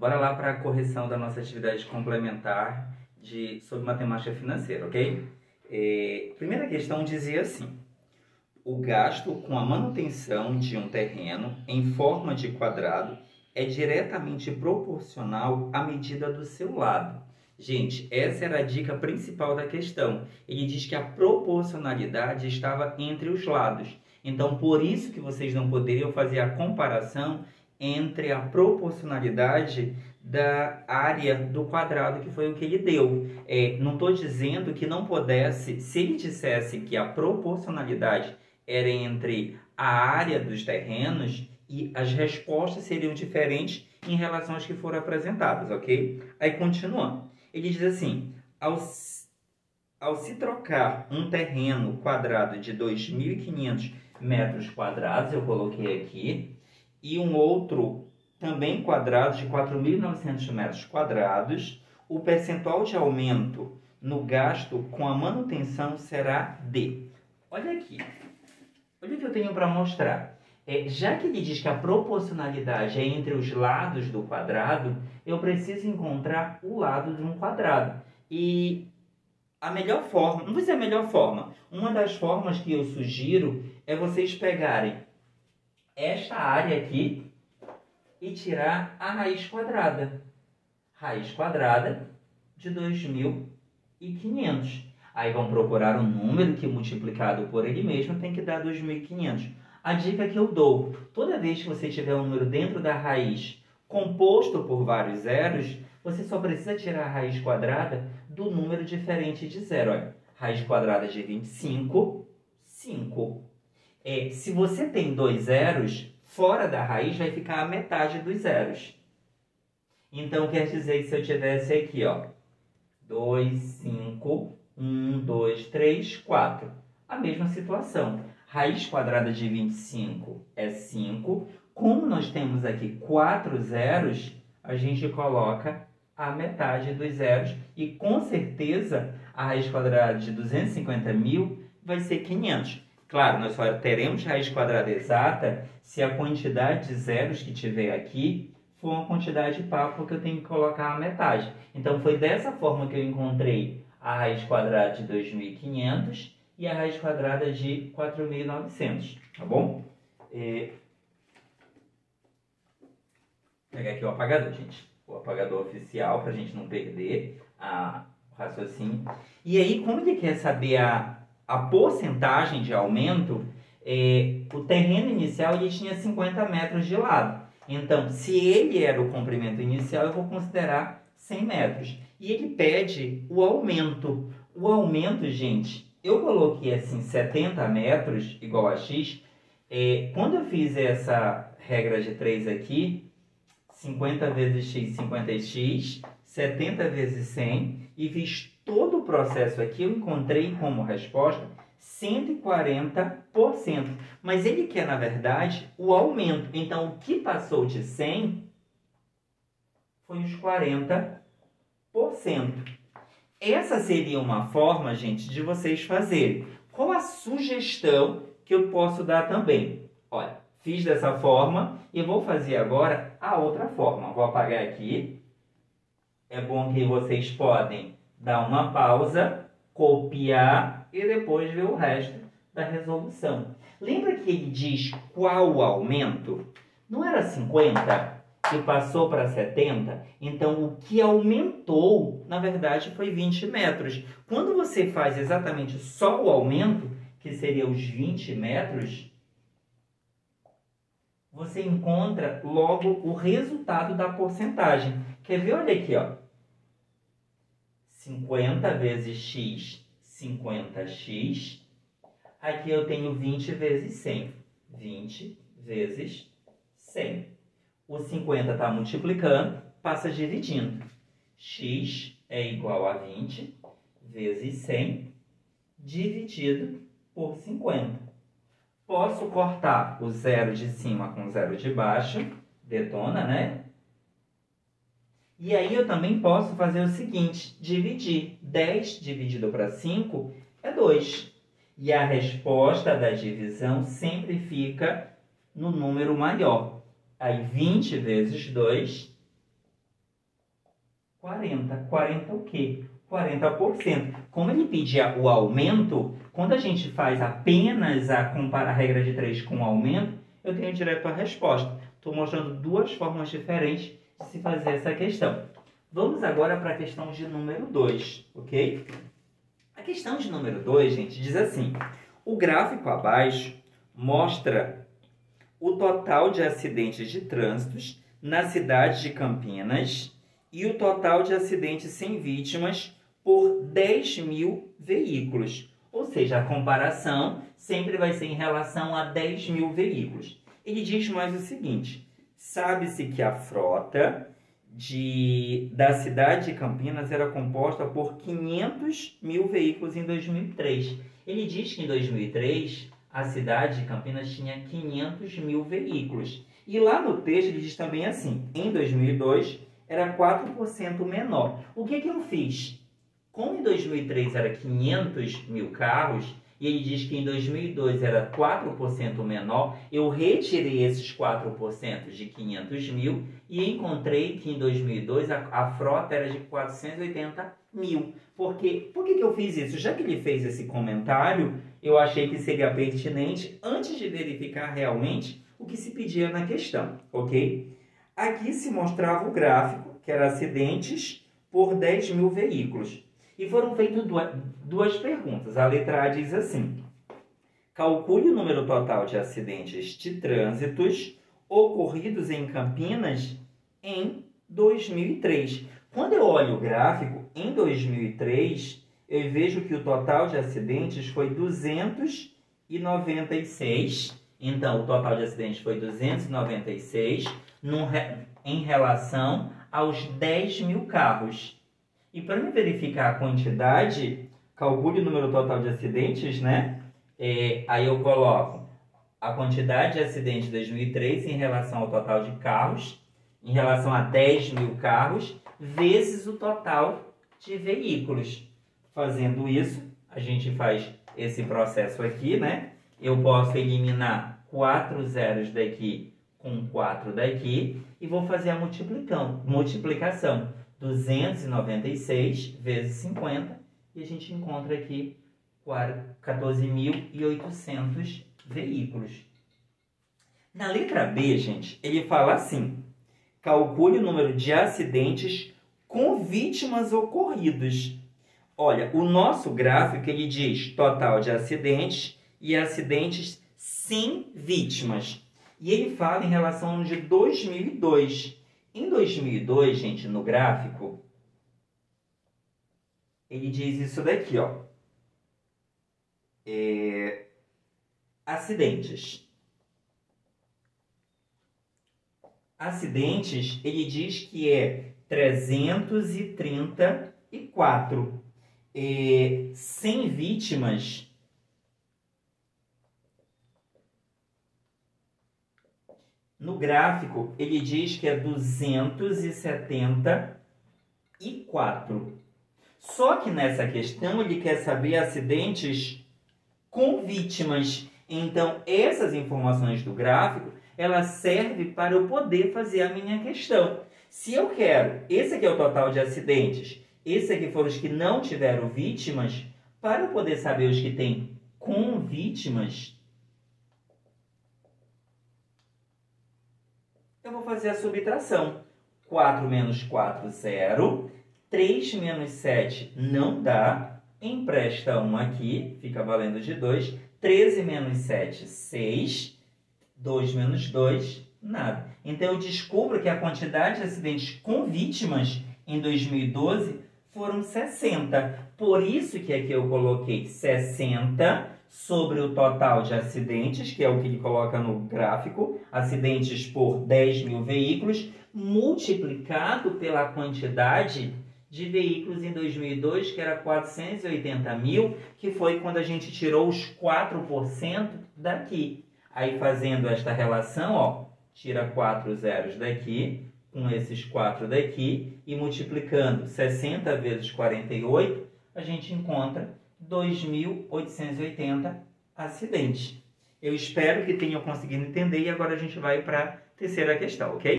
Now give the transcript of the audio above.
Bora lá para a correção da nossa atividade complementar sobre matemática financeira, ok? Primeira questão dizia assim: o gasto com a manutenção de um terreno em forma de quadrado é diretamente proporcional à medida do seu lado. Gente, essa era a dica principal da questão. Ele diz que a proporcionalidade estava entre os lados. Então, por isso que vocês não poderiam fazer a comparação entre a proporcionalidade da área do quadrado, que foi o que ele deu. Não estou dizendo que não pudesse, se ele dissesse que a proporcionalidade era entre a área dos terrenos, e as respostas seriam diferentes em relação às que foram apresentadas, ok? Aí, continuando. Ele diz assim: ao se trocar um terreno quadrado de 2.500 metros quadrados, eu coloquei aqui, e um outro também quadrado de 4.900 metros quadrados, o percentual de aumento no gasto com a manutenção será D. Olha aqui. Olha o que eu tenho para mostrar. Já que ele diz que a proporcionalidade é entre os lados do quadrado, eu preciso encontrar o lado de um quadrado. E a melhor forma, não vou dizer a melhor forma, uma das formas que eu sugiro é vocês pegarem esta área aqui e tirar a raiz quadrada. Raiz quadrada de 2.500. Aí vão procurar um número que multiplicado por ele mesmo tem que dar 2.500. A dica que eu dou: toda vez que você tiver um número dentro da raiz composto por vários zeros, você só precisa tirar a raiz quadrada do número diferente de zero. Olha, raiz quadrada de 25, 5. Se você tem dois zeros, fora da raiz vai ficar a metade dos zeros. Então, quer dizer que se eu tivesse aqui, ó, 2, 5, 1, 2, 3, 4. A mesma situação. Raiz quadrada de 25 é 5. Como nós temos aqui 4 zeros, a gente coloca a metade dos zeros. E, com certeza, a raiz quadrada de 250.000 vai ser 500. Claro, nós só teremos raiz quadrada exata se a quantidade de zeros que tiver aqui for uma quantidade par, porque eu tenho que colocar a metade. Então, foi dessa forma que eu encontrei a raiz quadrada de 2.500 e a raiz quadrada de 4.900, tá bom? Vou pegar aqui o apagador, gente. O apagador oficial, para a gente não perder o raciocínio. E aí, como ele quer saber a porcentagem de aumento, o terreno inicial ele tinha 50 metros de lado. Então, se ele era o comprimento inicial, eu vou considerar 100 metros. E ele pede o aumento. O aumento, gente, eu coloquei assim 70 metros igual a x. Quando eu fiz essa regra de 3 aqui, 50 vezes x, 50x, 70 vezes 100, e fiz todo o processo aqui, eu encontrei como resposta 140%. Mas ele quer, na verdade, o aumento. Então, o que passou de 100 foi os 40%. Essa seria uma forma, gente, de vocês fazerem. Qual a sugestão que eu posso dar também? Olha, fiz dessa forma e vou fazer agora a outra forma. Vou apagar aqui. É bom que vocês podem dar uma pausa, copiar e depois ver o resto da resolução. Lembra que ele diz qual o aumento? Não era 50 que passou para 70? Então, o que aumentou, na verdade, foi 20 metros. Quando você faz exatamente só o aumento, que seria os 20 metros, você encontra logo o resultado da porcentagem. Quer ver? Olha aqui, ó. 50 vezes x, 50x. Aqui eu tenho 20 vezes 100. 20 vezes 100. O 50 está multiplicando, passa dividindo. X é igual a 20 vezes 100 dividido por 50. Posso cortar o zero de cima com o zero de baixo. Detona, né? E aí eu também posso fazer o seguinte, dividir. 10 dividido para 5 é 2. E a resposta da divisão sempre fica no número maior. Aí 20 vezes 2 40. 40 o quê? 40%. Como ele pedia o aumento, quando a gente faz apenas a regra de 3 com o aumento, eu tenho direto a resposta. Estou mostrando duas formas diferentes de se fazer essa questão. Vamos agora para a questão de número 2, ok? A questão de número 2, gente, diz assim: o gráfico abaixo mostra o total de acidentes de trânsito na cidade de Campinas e o total de acidentes sem vítimas por 10.000 veículos. Ou seja, a comparação sempre vai ser em relação a 10.000 veículos. Ele diz mais o seguinte: sabe-se que a frota da cidade de Campinas era composta por 500.000 veículos em 2003. Ele diz que em 2003 a cidade de Campinas tinha 500.000 veículos. E lá no texto ele diz também assim: em 2002 era 4% menor. O que eu fiz? Como em 2003 era 500.000 carros, e ele diz que em 2002 era 4% menor, eu retirei esses 4% de 500.000 e encontrei que em 2002 a frota era de 480.000. Por que eu fiz isso? Já que ele fez esse comentário, eu achei que seria pertinente antes de verificar realmente o que se pedia na questão, ok? Aqui se mostrava o gráfico, que era acidentes por 10.000 veículos. E foram feitas duas perguntas. A letra A diz assim: calcule o número total de acidentes de trânsitos ocorridos em Campinas em 2003. Quando eu olho o gráfico, em 2003, eu vejo que o total de acidentes foi 296. Então, o total de acidentes foi 296 em relação aos 10.000 carros. E para me verificar a quantidade, calcule o número total de acidentes, né? Aí eu coloco a quantidade de acidentes de 2003 em relação ao total de carros, em relação a 10.000 carros, vezes o total de veículos. Fazendo isso, a gente faz esse processo aqui, né? Eu posso eliminar 4 zeros daqui com 4 daqui e vou fazer a multiplicação. 296 vezes 50 e a gente encontra aqui 14.800 veículos. Na letra B, gente, ele fala assim: calcule o número de acidentes com vítimas ocorridos. Olha, o nosso gráfico ele diz total de acidentes e acidentes sem vítimas. E ele fala em relação ao ano de 2002. Em 2002, gente, no gráfico, ele diz isso daqui, ó. Acidentes. Acidentes, ele diz que é 334. Sem vítimas, no gráfico, ele diz que é 274. Só que nessa questão, ele quer saber acidentes com vítimas. Então, essas informações do gráfico, ela serve para eu poder fazer a minha questão. Se eu quero, esse aqui é o total de acidentes, esse aqui foram os que não tiveram vítimas, para eu poder saber os que têm com vítimas, eu vou fazer a subtração. 4 menos 4, 0. 3 menos 7 não dá. Empresta 1 aqui, fica valendo de 2. 13 menos 7, 6. 2 menos 2, nada. Então, eu descubro que a quantidade de acidentes com vítimas em 2012 foram 60. Por isso que aqui eu coloquei 60 sobre o total de acidentes, que é o que ele coloca no gráfico, acidentes por 10.000 veículos, multiplicado pela quantidade de veículos em 2002, que era 480.000, que foi quando a gente tirou os 4% daqui. Aí, fazendo esta relação, ó, tira 4 zeros daqui, com esses 4 daqui, e multiplicando 60 vezes 48, a gente encontra 2.880 acidentes. Eu espero que tenham conseguido entender e agora a gente vai para a terceira questão, ok?